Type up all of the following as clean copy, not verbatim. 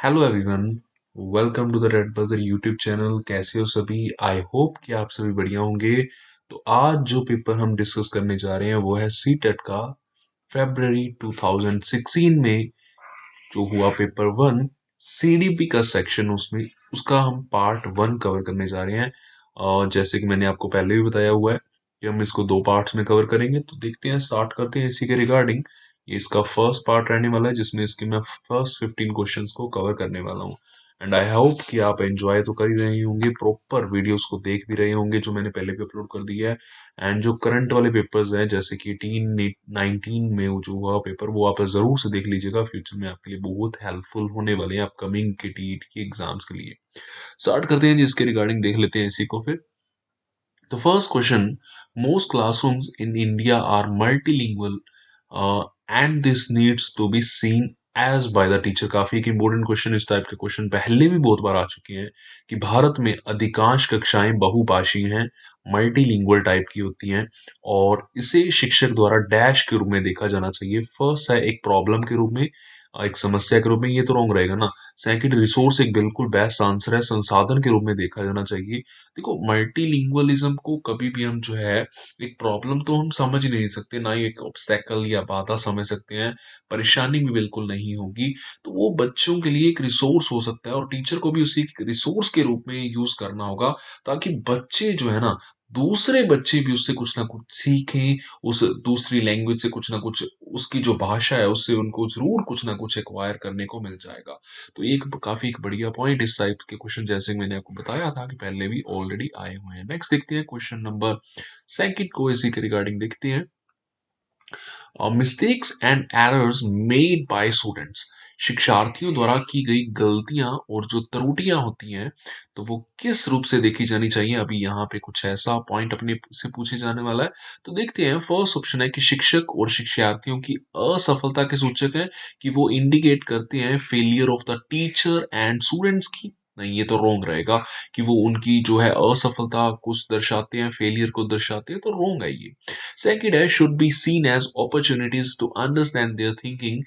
Hello everyone. Welcome to the Red Buzzer YouTube channel. कैसे हो सभी? आई होप कि आप सभी बढ़िया होंगे। तो आज जो पेपर हम डिस्कस करने जा रहे हैं वो है सी टेट का फरवरी 2016 में जो हुआ पेपर वन, सीडीपी का सेक्शन, उसमें उसका हम पार्ट वन कवर करने जा रहे हैं। और जैसे कि मैंने आपको पहले भी बताया हुआ है कि हम इसको दो पार्ट्स में कवर करेंगे, तो देखते हैं, स्टार्ट करते हैं इसी के रिगार्डिंग। ये इसका फर्स्ट पार्ट रहने वाला है जिसमें इसके मैं फर्स्ट 15 क्वेश्चंस को कवर करने वाला हूँ। एंड आई होप कि आप एंजॉय तो कर ही रहे होंगे, प्रॉपर वीडियोस को देख भी रहे होंगे जो मैंने पहले भी अपलोड कर दिया है। एंड जो करंट वाले पेपर्स हैं जैसे कि 18 19 में जो हुआ पेपर, वो आप जरूर से देख लीजिएगा। फ्यूचर में आपके लिए बहुत हेल्पफुल होने वाले हैं अपकमिंग के टीईटी की एग्जाम्स के लिए। स्टार्ट करते हैं जिसके रिगार्डिंग देख लेते हैं इसी को फिर। The first question: most classrooms in India are multilingual, and this needs to be seen as by the teacher। काफी एक इंपॉर्टेंट क्वेश्चन, इस टाइप के क्वेश्चन पहले भी बहुत बार आ चुके हैं कि भारत में अधिकांश कक्षाएं बहुभाषी हैं, मल्टीलिंगुअल टाइप की होती हैं, और इसे शिक्षक द्वारा डैश के रूप में देखा जाना चाहिए। फर्स्ट है एक प्रॉब्लम के रूप में, एक समस्या के रूप में, ये तो रॉन्ग रहेगा ना। सेकंड, रिसोर्स एक बिल्कुल बेस्ट आंसर है, संसाधन के रूप में देखा जाना चाहिए। देखो, मल्टीलिंगुअलिज्म को कभी भी हम जो है एक प्रॉब्लम तो हम समझ ही नहीं सकते, ना ही एक ऑब्स्टेकल या बाधा समझ सकते हैं। परेशानी भी बिल्कुल नहीं होगी। तो वो बच्चों के लिए एक रिसोर्स हो सकता है और टीचर को भी उसी रिसोर्स के रूप में यूज करना होगा, ताकि बच्चे जो है ना, दूसरे बच्चे भी उससे कुछ ना कुछ सीखें। उस दूसरी लैंग्वेज से कुछ ना कुछ, उसकी जो भाषा है उससे उनको जरूर कुछ ना कुछ एक्वायर करने को मिल जाएगा। तो ये एक काफी एक बढ़िया पॉइंट, इस टाइप के क्वेश्चन जैसे मैंने आपको बताया था कि पहले भी ऑलरेडी आए हुए हैं। नेक्स्ट देखते हैं क्वेश्चन नंबर सेकंड को, इसी के रिगार्डिंग देखते हैं। Mistakes and errors made by students, शिक्षार्थियों द्वारा की गई गलतियां और जो त्रुटियां होती हैं, तो वो किस रूप से देखी जानी चाहिए। अभी यहाँ पे कुछ ऐसा पॉइंट अपने से पूछे जाने वाला है। तो देखते हैं, फर्स्ट ऑप्शन है कि शिक्षक और शिक्षार्थियों की असफलता के सूचक है, कि वो इंडिकेट करते हैं failure of the teacher and students की। नहीं, ये तो रॉन्ग रहेगा कि वो उनकी जो है असफलता को दर्शाते हैं, फेलियर को दर्शाते हैं, तो रॉन्ग है ये। सेकंड है, should be seen as opportunities to understand their thinking,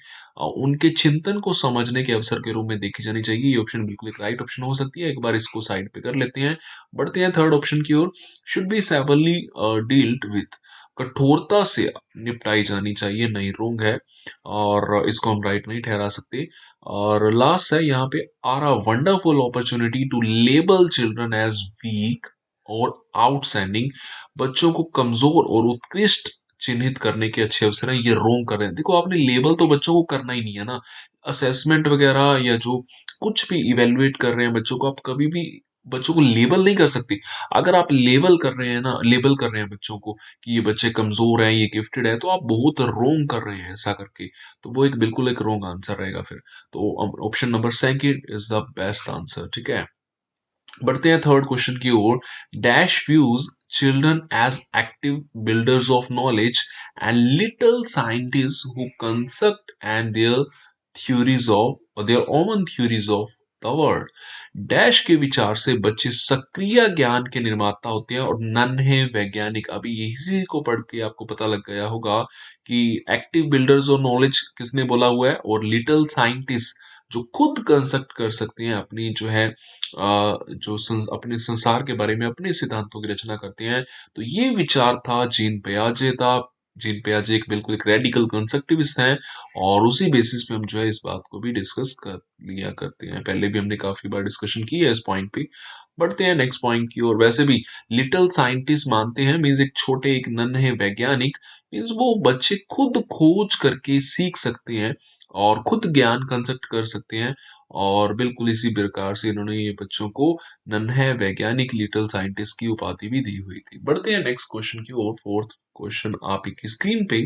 उनके चिंतन को समझने के अवसर के रूप में देखी जानी चाहिए। ये ऑप्शन बिल्कुल एक राइट ऑप्शन हो सकती है। एक बार इसको साइड पे कर लेते हैं, बढ़ते हैं थर्ड ऑप्शन की ओर। Should be severely dealt with, कठोरता से निपटाई जानी चाहिए। नहीं, रोंग है, और इसको हम राइट नहीं ठहरा सकते। और लास्ट है यहाँ पे, are a wonderful opportunity to label children as weak और आउटस्टैंडिंग, बच्चों को कमजोर और उत्कृष्ट चिन्हित करने के अच्छे अवसर हैं। ये रोंग कर रहे हैं। देखो, आपने लेबल तो बच्चों को करना ही नहीं है ना। असेसमेंट वगैरह या जो कुछ भी इवेलुएट कर रहे हैं बच्चों को, आप कभी भी बच्चों को लेबल नहीं कर सकते। अगर आप लेबल कर रहे हैं ना, लेबल कर रहे हैं बच्चों को कि ये बच्चे कमजोर हैं, ये गिफ्टेड है, तो आप बहुत रोंग कर रहे हैं ऐसा करके। तो वो एक बिल्कुल एक रोंग आंसर रहेगा फिर। तो option number second is the best answer, ठीक है। बढ़ते हैं थर्ड क्वेश्चन की ओर। Dash views children as active builders of knowledge and little scientist who construct and their theories of, their own theories of the world. Dash के विचार से बच्चे सक्रिय ज्ञान के निर्माता होते हैं और नन्हे वैज्ञानिक। अभी इसी को पढ़ के आपको पता लग गया होगा कि एक्टिव बिल्डर्स ऑफ नॉलेज किसने बोला हुआ है, और लिटिल साइंटिस्ट जो खुद कंस्ट्रक्ट कर सकते हैं अपनी जो है अपने संसार के बारे में अपने सिद्धांतों की रचना करते हैं। तो ये विचार था जीन पियाजे का। जीन पियाजे एक बिल्कुल एक रेडिकल कंस्ट्रक्टिविस्ट हैं, और उसी बेसिस पे हम जो है इस बात को भी डिस्कस कर लिया करते हैं। पहले भी हमने काफी बार डिस्कशन की है इस पॉइंट पे। बढ़ते हैं नेक्स्ट पॉइंट की ओर। वैसे भी लिटिल साइंटिस्ट मानते हैं मीन्स एक छोटे, एक नन्हे वैज्ञानिक, मीन्स वो बच्चे खुद खोज करके सीख सकते हैं और खुद ज्ञान कंस्ट्रक्ट कर सकते हैं। और बिल्कुल इसी प्रकार से इन्होंने ये बच्चों को नन्हे वैज्ञानिक, लिटिल साइंटिस्ट की उपाधि भी दी हुई थी। बढ़ते हैं नेक्स्ट क्वेश्चन की ओर। फोर्थ क्वेश्चन आप की स्क्रीन पे।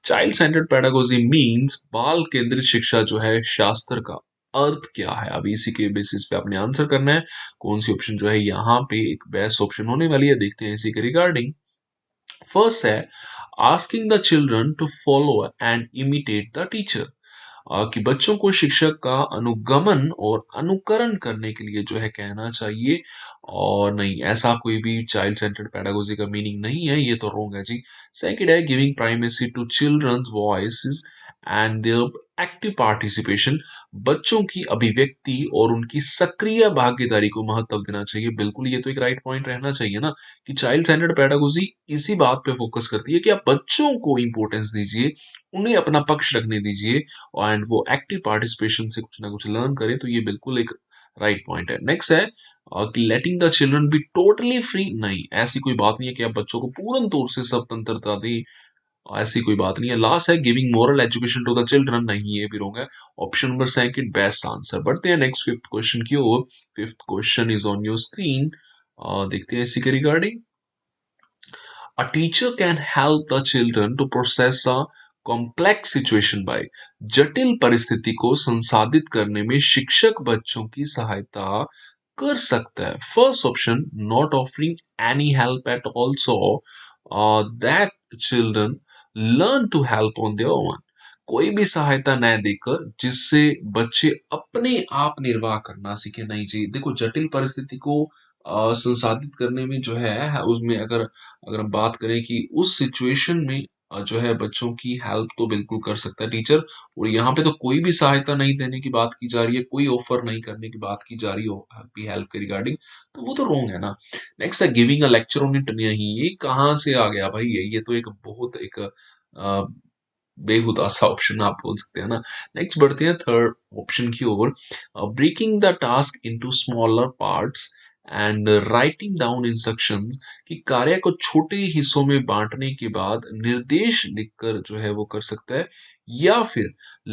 चाइल्ड सेंटर्ड पेडागोजी मींस, बाल केंद्रित शिक्षा जो है शास्त्र का अर्थ क्या है। अभी इसी के बेसिस पे आपने आंसर करना है। कौन सी ऑप्शन जो है यहाँ पे एक बेस्ट ऑप्शन होने वाली है, देखते हैं इसी के रिगार्डिंग। फर्स्ट है, asking the children to follow and imitate the teacher, कि बच्चों को शिक्षक का अनुगमन और अनुकरण करने के लिए जो है कहना चाहिए। और नहीं, ऐसा कोई भी चाइल्ड सेंटर्ड पेडागोजी का मीनिंग नहीं है, ये तो रोंग है जी। सेकंड है, giving primacy to children's voices and their active participation, बच्चों की अभिव्यक्ति और उनकी सक्रिय भागीदारी को महत्व देना चाहिए। बिल्कुल, ये तो एक राइट पॉइंट रहना चाहिए ना कि चाइल्ड सेंटर्ड पेडागोजी इसी बात पे फोकस करती है कि आप बच्चों को इंपॉर्टेंस दीजिए, उन्हें अपना पक्ष रखने दीजिए एंड वो एक्टिव पार्टिसिपेशन से कुछ ना कुछ लर्न करें। तो ये बिल्कुल एक राइट पॉइंट है। नेक्स्ट है कि letting the children be totally free, नहीं, ऐसी कोई बात नहीं है कि आप बच्चों को पूर्ण तौर से स्वतंत्रता दें, ऐसी कोई बात नहीं है। लास्ट है giving moral education to the children, नहीं, ये भी रॉन्ग है। Option number second best answer. बढ़ते हैं नेक्स्ट फिफ्थ क्वेश्चन की ओर। Fifth question is on your screen. देखते हैं इसी के regarding. A teacher can help the children to process a complex situation by, जटिल परिस्थिति को संसाधित करने में शिक्षक बच्चों की सहायता कर सकता है। First option, not offering any help at all so that children learn to help on their own, कोई भी सहायता न देकर जिससे बच्चे अपने आप निर्वाह करना सीखे। नहीं जी, देखो जटिल परिस्थिति को संसाधित करने में जो है उसमें अगर अगर हम बात करें कि उस सिचुएशन में जो है बच्चों की हेल्प तो बिल्कुल कर सकता है टीचर। और यहाँ पे तो कोई भी सहायता नहीं देने की बात की जा रही है, कोई ऑफर नहीं करने की बात की जा रही हो भी हेल्प के रिगार्डिंग, तो वो तो रॉन्ग है ना। नेक्स्ट है giving a lecture on it, नहीं, ये कहाँ से आ गया भाई, ये तो एक बहुत एक बेहुदा सा ऑप्शन आप बोल सकते हैं ना। नेक्स्ट बढ़ते हैं थर्ड ऑप्शन की ओर। Breaking the task into smaller parts and writing down instructions, कि कार्य को छोटे हिस्सों में बांटने के बाद निर्देश लिखकर जो है वो कर सकता है। या फिर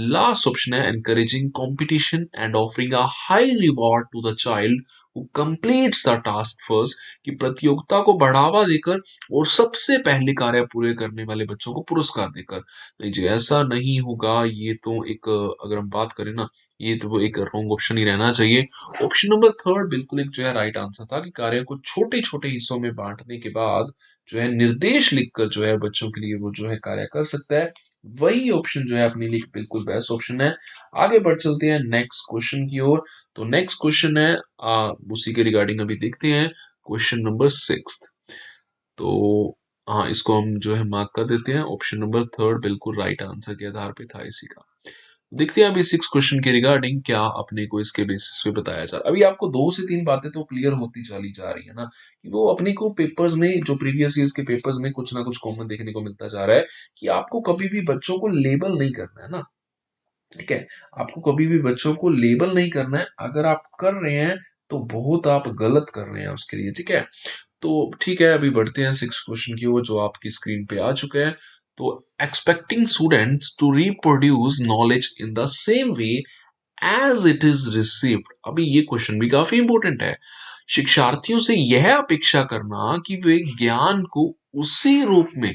लास्ट ऑप्शन है encouraging competition and offering a high reward to the child who completes the task first, कि प्रतियोगिता को बढ़ावा देकर और सबसे पहले कार्य पूरे करने वाले बच्चों को पुरस्कार देकर। नहीं जी, ऐसा नहीं होगा, ये तो एक अगर हम बात करें ना, ये तो वो एक रॉन्ग ऑप्शन ही रहना चाहिए। ऑप्शन नंबर थर्ड बिल्कुल एक जो है राइट आंसर था कि कार्य को छोटे छोटे हिस्सों में बांटने के बाद जो है निर्देश लिखकर जो है बच्चों के लिए वो जो है कार्य कर सकता है। वही ऑप्शन जो है अपने लिए बिल्कुल बेस्ट ऑप्शन है। आगे बढ़ चलते हैं नेक्स्ट क्वेश्चन की ओर। तो नेक्स्ट क्वेश्चन है उसी के रिगार्डिंग अभी देखते हैं, क्वेश्चन नंबर सिक्स। तो हाँ, इसको हम जो है मार्क कर देते हैं। ऑप्शन नंबर थर्ड बिल्कुल राइट आंसर के आधार पे था इसी का। देखते हैं अभी सिक्स क्वेश्चन के रिगार्डिंग क्या अपने को इसके बेसिस पे बताया जा रहा है। अभी आपको दो से तीन बातें तो क्लियर होती चली जा रही है ना, कि वो अपने को पेपर्स में जो प्रीवियस ईयर्स के पेपर्स में कुछ ना कुछ कॉमन देखने को मिलता जा रहा है कि आपको कभी भी बच्चों को लेबल नहीं करना है ना। ठीक है, आपको कभी भी बच्चों को लेबल नहीं करना है। अगर आप कर रहे हैं तो बहुत आप गलत कर रहे हैं उसके लिए। ठीक है, तो ठीक है, अभी बढ़ते हैं सिक्स क्वेश्चन की ओर जो आपकी स्क्रीन पे आ चुका है। तो expecting students to reproduce knowledge in the same way as it is received, अभी ये क्वेश्चन भी काफी इंपॉर्टेंट है। शिक्षार्थियों से यह अपेक्षा करना कि वे ज्ञान को उसी रूप में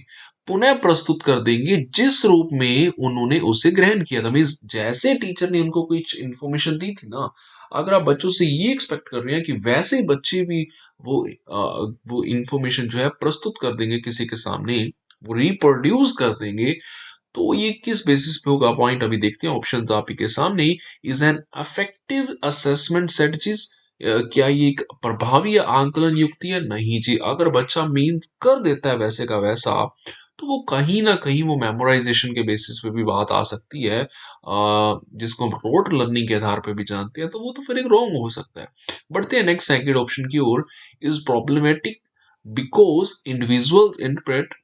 पुनः प्रस्तुत कर देंगे जिस रूप में उन्होंने उसे ग्रहण किया था। मीन्स जैसे टीचर ने उनको कोई इंफॉर्मेशन दी थी ना, अगर आप बच्चों से ये एक्सपेक्ट कर रहे हैं कि वैसे ही बच्चे भी वो इंफॉर्मेशन जो है प्रस्तुत कर देंगे किसी के सामने, वो रिप्रोड्यूस कर देंगे, तो ये किस बेसिस पे होगा? पॉइंट अभी देखते हैं, ऑप्शंस आपके सामने। Is an effective assessment strategies, क्या ये एक प्रभावी आंकलन युक्ति है? नहीं जी, अगर बच्चा मीन्स कर देता है वैसे का वैसा, तो वो कहीं ना कहीं वो मेमोराइजेशन के बेसिस पे भी बात आ सकती है, जिसको हम रोट लर्निंग के आधार पे भी जानते हैं, तो वो तो फिर एक रॉन्ग हो सकता है। बढ़ते हैं नेक्स्ट सेकंड ऑप्शन की ओर। Is problematic because individuals interpret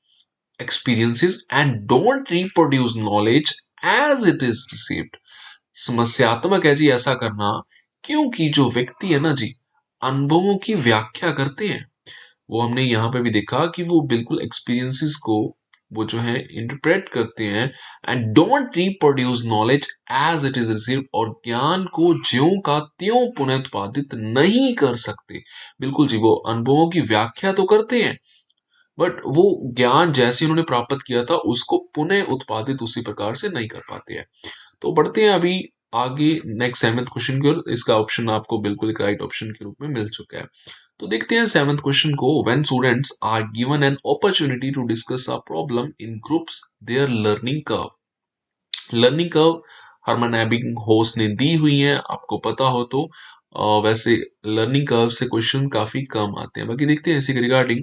experiences and don't reproduce knowledge as it is received, समस्यात्मक है जी ऐसा करना, क्योंकि जो व्यक्ति है ना जी अनुभवों की व्याख्या करते हैं, वो हमने यहाँ पे भी देखा कि वो बिल्कुल एक्सपीरियंसेस को वो जो है इंटरप्रेट करते हैं and don't reproduce knowledge as it is received, और ज्ञान को ज्यों का त्यों पुनः उत्पादित नहीं कर सकते। बिल्कुल जी, वो अनुभवों की व्याख्या तो करते हैं बट वो ज्ञान जैसे उन्होंने प्राप्त किया था उसको पुनः उत्पादित उसी प्रकार से नहीं कर पाते हैं। तो बढ़ते हैं अभी आगे नेक्स्ट सेवंथ क्वेश्चन की ओर। इसका ऑप्शन आपको बिल्कुल एक राइट ऑप्शन के रूप में मिल चुका है। तो देखते हैं सेवंथ क्वेश्चन को। When students are given an opportunity to discuss a problem in groups, their learning curve Hermann Ebbinghaus ने दी हुई है, आपको पता हो तो। वैसे लर्निंग कर्व से क्वेश्चन काफी कम आते हैं। बाकी देखते हैं इसी के रिगार्डिंग।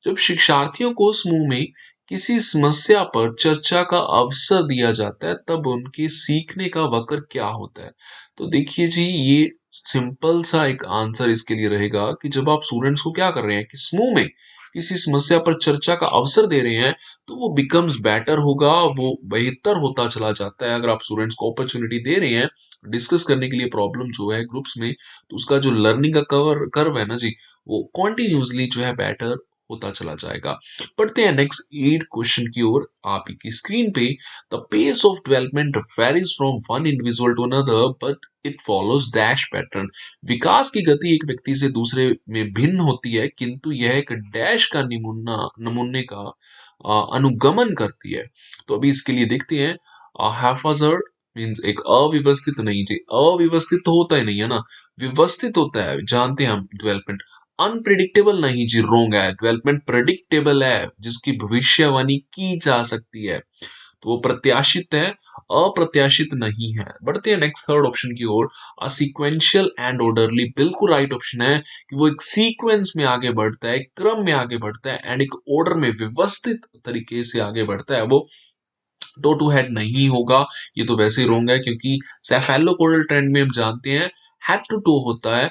जब शिक्षार्थियों को समूह में किसी समस्या पर चर्चा का अवसर दिया जाता है तब उनके सीखने का वक्र क्या होता है? तो देखिए जी, ये सिंपल सा एक आंसर इसके लिए रहेगा कि जब आप स्टूडेंट्स को क्या कर रहे हैं कि समूह में किसी समस्या पर चर्चा का अवसर दे रहे हैं, तो वो बिकम्स बेटर होगा, वो बेहतर होता चला जाता है। अगर आप स्टूडेंट्स को अपॉर्चुनिटी दे रहे हैं डिस्कस करने के लिए प्रॉब्लम जो है ग्रुप्स में, तो उसका जो लर्निंग का कवर कर्व है ना जी, वो कॉन्टिन्यूसली जो है बेटर होता चला जाएगा। पढ़ते हैं नेक्स्ट 8 क्वेश्चन की ओर। आप की स्क्रीन पे the pace of development varies from one individual to another but it follows dash pattern. विकास की गति एक व्यक्ति से दूसरे में भिन्न होती है, किंतु यह एक डैश का नमूने का अनुगमन करती है। तो अभी इसके लिए देखते हैं। हैफाजर्ड मीन्स एक अव्यवस्थित नहीं जी, अव्यवस्थित तो होता ही नहीं है ना, व्यवस्थित होता है, जानते हैं हम डेवलपमेंट। अनप्रिडिक्टेबल नहीं जी, रोंग है। डेवलपमेंट प्रेडिक्टेबल है, जिसकी भविष्यवाणी की जा सकती है, तो वो प्रत्याशित है, अप्रत्याशित नहीं है। बढ़ते हैं नेक्स्ट थर्ड ऑप्शन की ओर। अ सीक्वेंशियल एंड ऑर्डरली, बिल्कुल राइट ऑप्शन है कि वो एक सीक्वेंस में आगे बढ़ता है, एक क्रम में आगे बढ़ता है एंड एक ऑर्डर में व्यवस्थित तरीके से आगे बढ़ता है। वो टो टू हेड नहीं होगा, ये तो वैसे ही रोंग है, क्योंकि सेफेलोपोडल ट्रेंड में हम जानते हैं हेड टू टो होता है,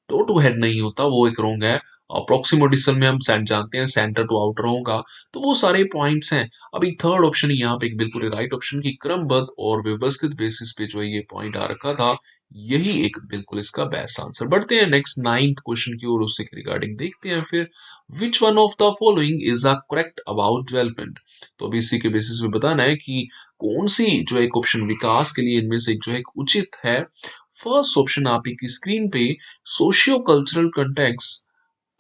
टो टू हेड नहीं होता, वो एक रोंग है। और प्रोक्सिमोडिसल में हम जानते हैं सेंटर टू आउटर होगा। तो वो सारे पॉइंट्स हैं। अभी थर्ड ऑप्शन यहाँ पे एक बिल्कुल राइट ऑप्शन की क्रमबद्ध और व्यवस्थित बेसिस पे जो है ये पॉइंट आ रखा था, यही एक बिल्कुल इसका बेस्ट आंसर। बढ़ते हैं नेक्स्ट नाइन्थ क्वेश्चन की ओर, उससे रिगार्डिंग देखते हैं फिर। विच one of the following is a correct about development. तो अभी इसी के बेसिस पे बताना है कि कौन सी जो एक ऑप्शन विकास के लिए इनमें से एक जो है उचित है। फर्स्ट ऑप्शन आप की स्क्रीन पे, socio cultural context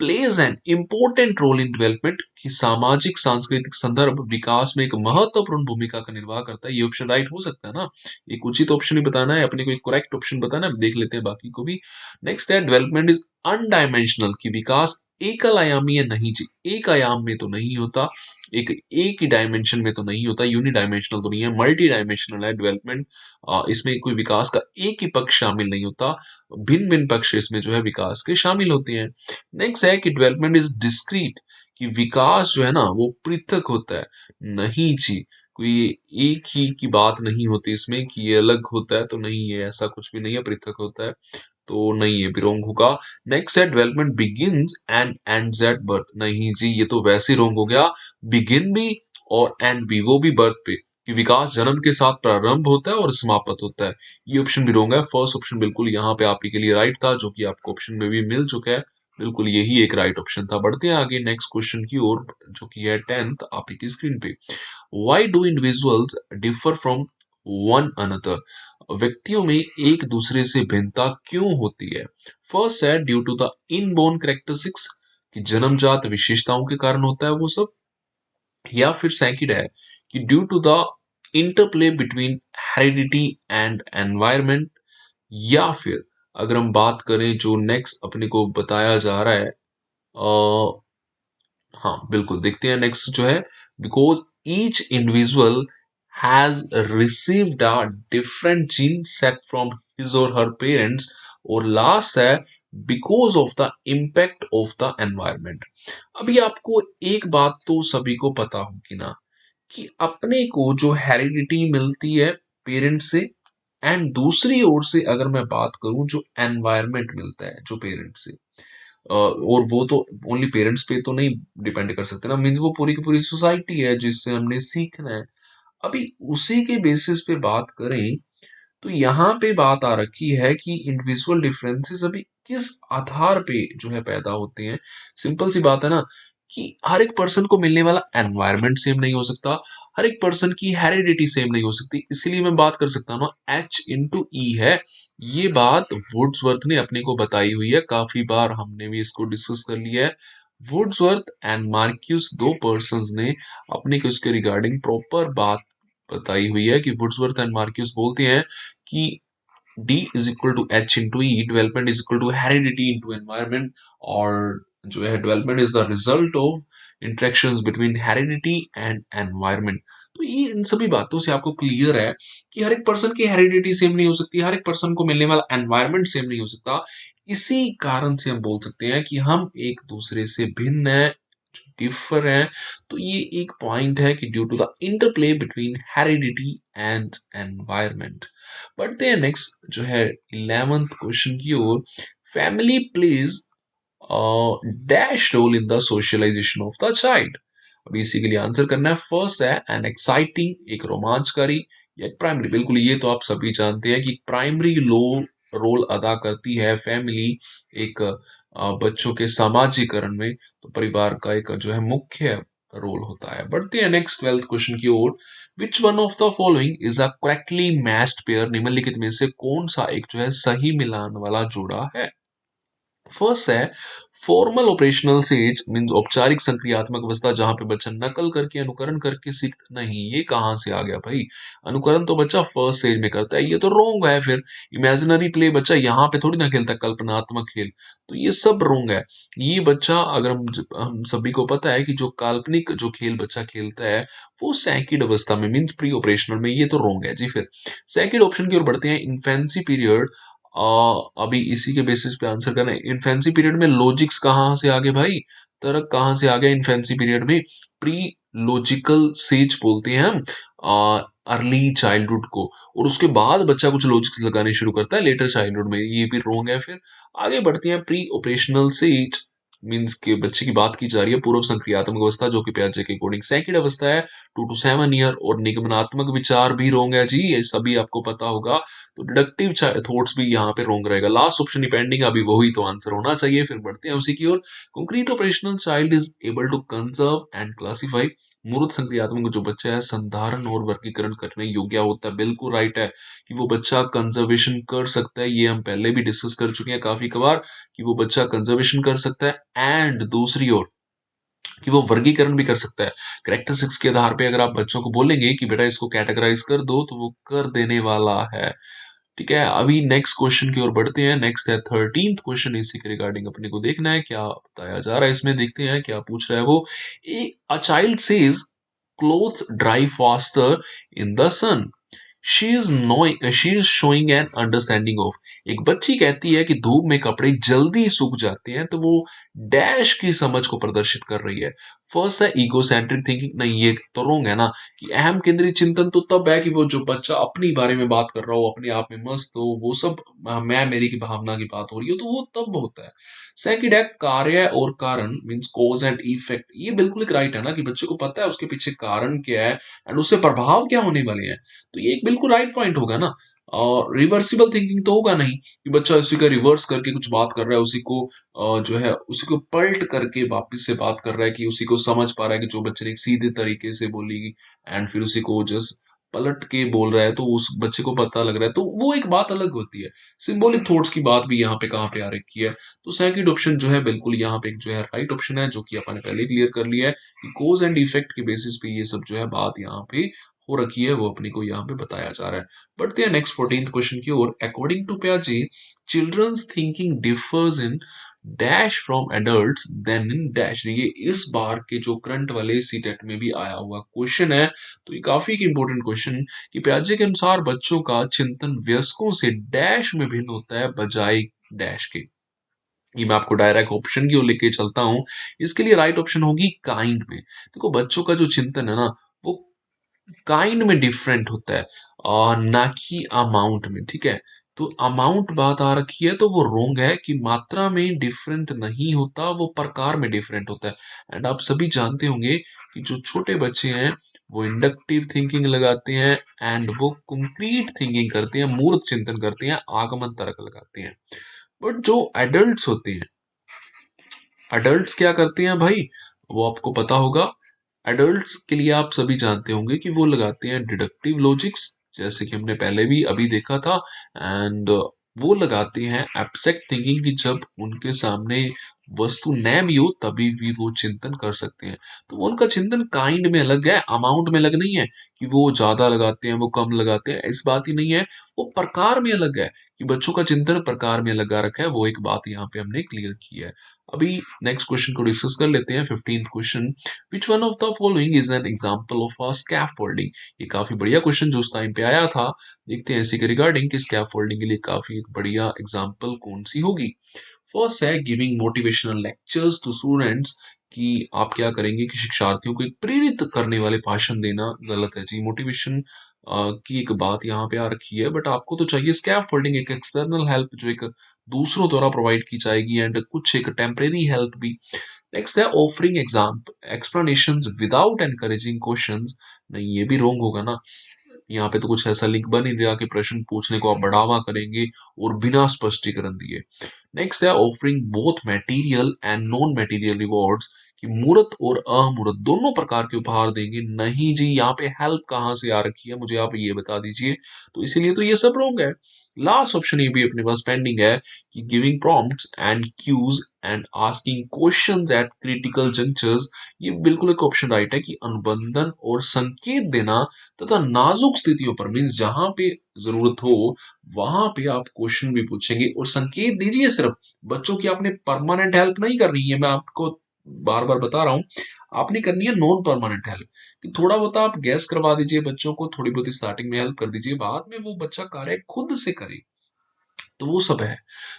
plays an important role in development, की सामाजिक सांस्कृतिक संदर्भ विकास में एक महत्वपूर्ण भूमिका का निर्वाह करता है। ये ऑप्शन राइट हो सकता है ना, एक उचित ऑप्शन ही बताना है अपने को, एक करेक्ट ऑप्शन बताना है, देख लेते हैं बाकी को भी। नेक्स्ट है डेवलपमेंट इज अनडायमेंशनल, की विकास एकल आयामी है नहीं जी, एक आयाम में तो नहीं होता, एक ही डायमेंशन में तो नहीं होता, यूनिडायमेंशनल तो नहीं है, मल्टी डायमेंशनल है डेवलपमेंट। इसमें कोई विकास का एक ही पक्ष शामिल नहीं होता, भिन्न भिन्न पक्ष इसमें जो है विकास के शामिल होते हैं। नेक्स्ट है कि डेवलपमेंट इज डिस्क्रीट, कि विकास जो है ना वो पृथक होता है नहीं जी, कोई एक ही की बात नहीं होती इसमें कि ये अलग होता है, तो नहीं, ये ऐसा कुछ भी नहीं है, पृथक होता है, तो नहीं, ये भी wrong होगा। नेक्स्ट है development begins and ends at birth, नहीं जी, ये तो वैसे ही wrong हो गया। बिगिन भी और एंड भी, वो भी बर्थ पे, कि विकास जन्म के साथ प्रारंभ होता है और समाप्त होता है, ये ऑप्शन भी wrong है। फर्स्ट ऑप्शन बिल्कुल यहाँ पे आप ही के लिए राइट था, जो कि आपको ऑप्शन में भी मिल चुका है, बिल्कुल यही एक राइट ऑप्शन था। बढ़ते हैं आगे नेक्स्ट क्वेश्चन की ओर, जो कि है 10th आप ही की स्क्रीन पे। Why do individuals differ from one another? व्यक्तियों में एक दूसरे से भिन्नता क्यों होती है? फर्स्ट है due to the inborn characteristics, कि जन्मजात विशेषताओं के कारण होता है वो सब, या फिर सेकंड है कि due to the interplay between heredity and environment, या फिर अगर हम बात करें जो नेक्स्ट अपने को बताया जा रहा है, हाँ बिल्कुल देखते हैं नेक्स्ट जो है, because each individual has received a different gene set from his और हर पेरेंट्स, और लास्ट है because of the impact of the environment. अभी आपको एक बात तो सभी को पता होगी ना, कि अपने को जो हेरिडिटी मिलती है पेरेंट्स से, एंड दूसरी ओर से अगर मैं बात करूं जो एनवायरनमेंट मिलता है जो पेरेंट्स से, और वो तो ओनली पेरेंट्स पे तो नहीं डिपेंड कर सकते ना, मीन्स वो पूरी की पूरी सोसाइटी है जिससे हमने सीखना है। अभी उसी के बेसिस पे बात करें, तो यहाँ पे बात आ रखी है कि इंडिविजुअल डिफरेंसेस अभी किस आधार पे जो है पैदा होते हैं। सिंपल सी बात है ना, कि हर एक पर्सन को मिलने वाला एनवायरनमेंट सेम नहीं हो सकता, हर एक पर्सन की हेरिडिटी सेम नहीं हो सकती, इसीलिए मैं बात कर सकता हूँ ना एच इंटू ई है। ये बात वुड्सवर्थ ने अपने को बताई हुई है, काफी बार हमने भी इसको डिस्कस कर लिया है। वुड्सवर्थ एंड मार्क्यूस, दो पर्संस ने अपने को इसके रिगार्डिंग प्रॉपर बात बताई हुई है, कि वुड्सवर्थ एंड मार्क्यूस बोलते हैं कि D is equal to H into E, development is equal to heredity into environment, और जो है development is the result of interactions between heredity and environment। तो ये इन सभी बातों से आपको क्लियर है कि हर एक पर्सन की हेरिडिटी सेम नहीं हो सकती, हर एक पर्सन को मिलने वाला एनवायरनमेंट सेम नहीं हो सकता। इसी कारण से हम बोल सकते हैं कि हम एक दूसरे से भिन्न है, डिफर है, तो ये एक पॉइंट है कि due to the interplay between heredity and environment. बढ़ते हैं नेक्स्ट जो है 11th क्वेश्चन की ओर। Family plays dash role in the socialization of the child. अभी इसी के लिए आंसर करना है। फर्स्ट है एन एक्साइटिंग, एक रोमांचकारी, या प्राइमरी। बिल्कुल ये तो आप सभी जानते हैं कि प्राइमरी रोल अदा करती है फैमिली एक बच्चों के सामाजिकरण में, तो परिवार का एक जो है मुख्य रोल होता है। बढ़ते हैं नेक्स्ट 12th क्वेश्चन की ओर। Which one of the following is a correctly matched pair. निम्नलिखित में से कौन सा एक जो है सही मिलान वाला जोड़ा है। फर्स्ट है फॉर्मल ऑपरेशनल स्टेज मींस औपचारिक संक्रियात्मक अवस्था, जहां पे बच्चा नकल करके अनुकरण करके सीखता नहीं। ये कहां से आ गया भाई, अनुकरण तो बच्चा फर्स्ट स्टेज में करता है, ये तो रोंग है। फिर इमेजिनरी प्ले बच्चा यहाँ पे थोड़ी ना खेलता, कल्पनात्मक खेल, तो ये सब रोंग है। ये बच्चा अगर हम सभी को पता है कि जो काल्पनिक जो खेल बच्चा खेलता है वो सैकिड अवस्था में मींस प्री ऑपरेशनल में, ये तो रोंग है जी। फिर सेकंड ऑप्शन की ओर बढ़ते हैं। इन्फेंसी पीरियड, अभी इसी के बेसिस पे आंसर करना है। इन्फेंसी पीरियड में लॉजिक्स कहाँ से आगे भाई, तर्क कहाँ से आ गया इन्फेंसी पीरियड में। प्री लॉजिकल सेज बोलते हैं हम अर्ली चाइल्डहुड को, और उसके बाद बच्चा कुछ लॉजिक्स लगाने शुरू करता है लेटर चाइल्डहुड में, ये भी रोंग है। फिर आगे बढ़ते हैं। प्री ऑपरेशनल सेज मींस के बच्चे की बात की जा रही है पूर्व संक्रियात्मक अवस्था, जो कि पियाजे के अकॉर्डिंग सेकंड अवस्था है 2 to 7 ईयर। और निगमनात्मक विचार भी रोंग है जी, ये सभी आपको पता होगा। तो डिडक्टिव थॉट्स भी यहाँ पे रोंग रहेगा। लास्ट ऑप्शन डिपेंडिंग, अभी वही तो आंसर होना चाहिए। फिर बढ़ते हैं उसी की ओर। Concrete operational child is able to conserve and classify. मूर्त संक्रियात्मक जो बच्चा है संधारण और वर्गीकरण करने योग्य होता है। बिल्कुल राइट है कि वो बच्चा कंजर्वेशन कर सकता है, ये हम पहले भी डिस्कस कर चुके हैं काफी कबार कि वो बच्चा कंजर्वेशन कर सकता है। एंड दूसरी ओर कि वो वर्गीकरण भी कर सकता है। कैरेक्टरिस्टिक्स के आधार पे अगर आप बच्चों को बोलेंगे कि बेटा इसको कैटेगराइज कर दो, तो वो कर देने वाला है। ठीक है, अभी नेक्स्ट क्वेश्चन की ओर बढ़ते हैं। नेक्स्ट है 13th क्वेश्चन, इसी के रिगार्डिंग अपने को देखना है क्या बताया जा रहा है इसमें। देखते हैं क्या पूछ रहा है वो। A child says clothes dry faster in the sun, she is showing an understanding of. एक बच्ची कहती है कि धूप में कपड़े जल्दी सूख जाते हैं, तो वो डैश की समझ को प्रदर्शित कर रही है। फर्स्ट है ईगोसेंट्रिक थिंकिंग। नहीं, ये तो रोंग है ना, कि अहम केंद्रित चिंतन तो तब है कि वो जो बच्चा अपनी बारे में बात कर रहा हो, अपने आप में मस्त हो, वो सब मैं मेरी की भावना की बात हो रही हो, तो वो तब होता है। सेकंड है कार्य और कारण मींस कॉज एंड इफेक्ट। ये बिल्कुल एक राइट है ना, कि बच्चे को पता है उसके पीछे कारण क्या है एंड उससे प्रभाव क्या होने वाले हैं, तो ये एक बिल्कुल राइट पॉइंट होगा ना। और रिवर्सिबल थिंकिंग तो होगा नहीं कि बच्चा उसी का रिवर्स करके कुछ बात कर रहा है, उसी को जो है उसी को पलट करके वापस से बात कर रहा है, कि उसी को समझ पा रहा है कि जो बच्चे ने एक सीधे तरीके से बोली एंड फिर उसी को जस्ट पलट के बोल रहा है, तो उस बच्चे को पता लग रहा है, तो वो एक बात अलग होती है। सिंबॉलिक थॉट्स की बात भी यहाँ पे कहाँ पे आ रखी है। तो सेकंड ऑप्शन जो है बिल्कुल यहाँ पे एक जो है राइट ऑप्शन है, जो कि अपन ने पहले क्लियर कर लिया है कि कोज एंड इफेक्ट के बेसिस पे ये सब जो है बात यहाँ पे हो रखी है, वो अपने को यहाँ पे बताया जा रहा है। बढ़ते हैं नेक्स्ट 14th क्वेश्चन की ओर। अकॉर्डिंग टू पियाजे children's thinking differs in dash from adults than in dash. ये इस बार के जो करंट वाले सीटेट में भी आया हुआ क्वेश्चन है, तो ये काफी एक इंपॉर्टेंट क्वेश्चन कि पियाजे के अनुसार बच्चों का चिंतन वयस्कों से डैश में भिन्न होता है बजाय डैश के। ये मैं आपको डायरेक्ट ऑप्शन की ओर लेके चलता हूं। इसके लिए राइट ऑप्शन होगी काइंड में। देखो बच्चों का जो चिंतन है ना, वो काइंड में डिफरेंट होता है और ना कि अमाउंट में। ठीक है, तो अमाउंट बात आ रखी है, तो वो रोंग है कि मात्रा में डिफरेंट नहीं होता, वो प्रकार में डिफरेंट होता है। एंड आप सभी जानते होंगे कि जो छोटे बच्चे हैं वो इंडक्टिव थिंकिंग लगाते हैं एंड वो कंक्रीट थिंकिंग करते हैं, मूर्त चिंतन करते हैं, आगमन तर्क लगाते हैं। बट जो एडल्ट्स होते हैं, एडल्ट्स क्या करते हैं भाई, वो आपको पता होगा। एडल्ट्स के लिए आप सभी जानते होंगे कि वो लगाते हैं डिडक्टिव लॉजिक्स, जैसे कि हमने पहले भी अभी देखा था। एंड वो लगाते हैं एब्स्ट्रैक्ट थिंकिंग, कि जब उनके सामने वस्तु न भी हो तभी भी वो चिंतन कर सकते हैं। तो उनका चिंतन काइंड में अलग है, अमाउंट में अलग नहीं है, कि वो ज्यादा लगाते हैं वो कम लगाते हैं, इस बात ही नहीं है। वो प्रकार में अलग है, कि बच्चों का चिंतन प्रकार में लगा रखा है, वो एक बात यहाँ पे हमने क्लियर की है। अभी नेक्स्ट क्वेश्चन को डिस्कस कर लेते हैं। 15th question. Which one of the following is an example of a scaffolding. ये काफी बढ़िया क्वेश्चन जो उस टाइम पे आया था। देखते हैं इसी के रिगार्डिंग कि स्कैफोल्डिंग के लिए काफी एक बढ़िया एग्जांपल कौन सी होगी। फर्स्ट है giving motivational lectures to students, कि आप क्या करेंगे कि शिक्षार्थियों को एक प्रेरित करने वाले भाषण देना गलत है जी। मोटिवेशन की एक बात यहाँ पे आ रखी है, बट आपको तो चाहिए स्कैफोल्डिंग, एक एक्सटर्नल हेल्प जो एक दूसरों द्वारा प्रोवाइड की जाएगी, एंड कुछ एक टेम्परेरी हेल्प भी। नेक्स्ट है offering exam explanations without encouraging questions. नहीं, ये भी रोंग होगा ना। यहाँ पे तो कुछ ऐसा लिंक बन ही नहीं रहा कि प्रश्न पूछने को आप बढ़ावा करेंगे और बिना स्पष्टीकरण दिए। नेक्स्ट है offering both material and non material rewards, कि मूर्त और अमूर्त दोनों प्रकार के उपहार देंगे। नहीं जी, यहाँ पे हेल्प कहाँ से आ रखी है, मुझे आप ये बता दीजिए। तो इसीलिए तो ये सब रॉन्ग है। लास्ट ऑप्शन ये भी अपने पास पेंडिंग है कि giving prompts and cues and asking questions at critical junctures. ये बिल्कुल एक ऑप्शन राइट है कि अनुबंधन और संकेत देना तथा नाजुक स्थितियों पर, मीन्स जहां पे जरूरत हो वहां पे आप क्वेश्चन भी पूछेंगे और संकेत दीजिए। सिर्फ बच्चों की आपने परमानेंट हेल्प नहीं करनी है, मैं आपको बार बार बता रहा हूँ। आपने करनी है नॉन परमानेंट हेल्प, कि थोड़ा बहुत आप गैस करवा दीजिए बच्चों को, थोड़ी बहुत स्टार्टिंग में हेल्प कर दीजिए, बाद में वो बच्चा कार्य खुद से करे। तो वो सब है।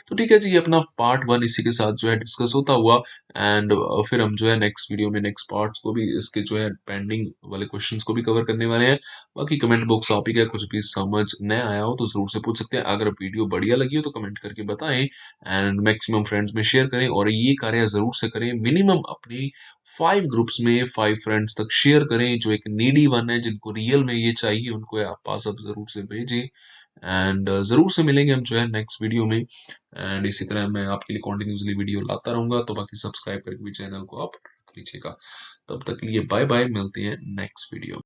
तो ठीक है जी, ये अपना पार्ट वन इसी के साथ जो है डिस्कस होता हुआ, एंड फिर हम जो है नेक्स्ट वीडियो में नेक्स्ट पार्ट्स को भी, इसके जो है पेंडिंग वाले क्वेश्चंस को भी कवर करने वाले हैं। बाकी कमेंट बॉक्स आप ही का, कुछ भी समझ न आया हो तो जरूर से पूछ सकते हैं। अगर वीडियो बढ़िया लगी हो तो कमेंट करके बताएं, एंड मैक्सिमम फ्रेंड्स में शेयर करें, और ये कार्य जरूर से करें, मिनिमम अपने 5 ग्रुप्स में 5 फ्रेंड्स तक शेयर करें, जो एक नीडी वन है, जिनको रियल में ये चाहिए, उनको आप पास अब जरूर से भेजें। एंड ज़रूर से मिलेंगे हम जो है नेक्स्ट वीडियो में, एंड इसी तरह मैं आपके लिए कॉन्टिन्यूसली वीडियो लाता रहूंगा। तो बाकी सब्सक्राइब करके भी चैनल को आप रख लीजिएगा। तब तक के लिए बाय बाय, मिलते हैं नेक्स्ट वीडियो।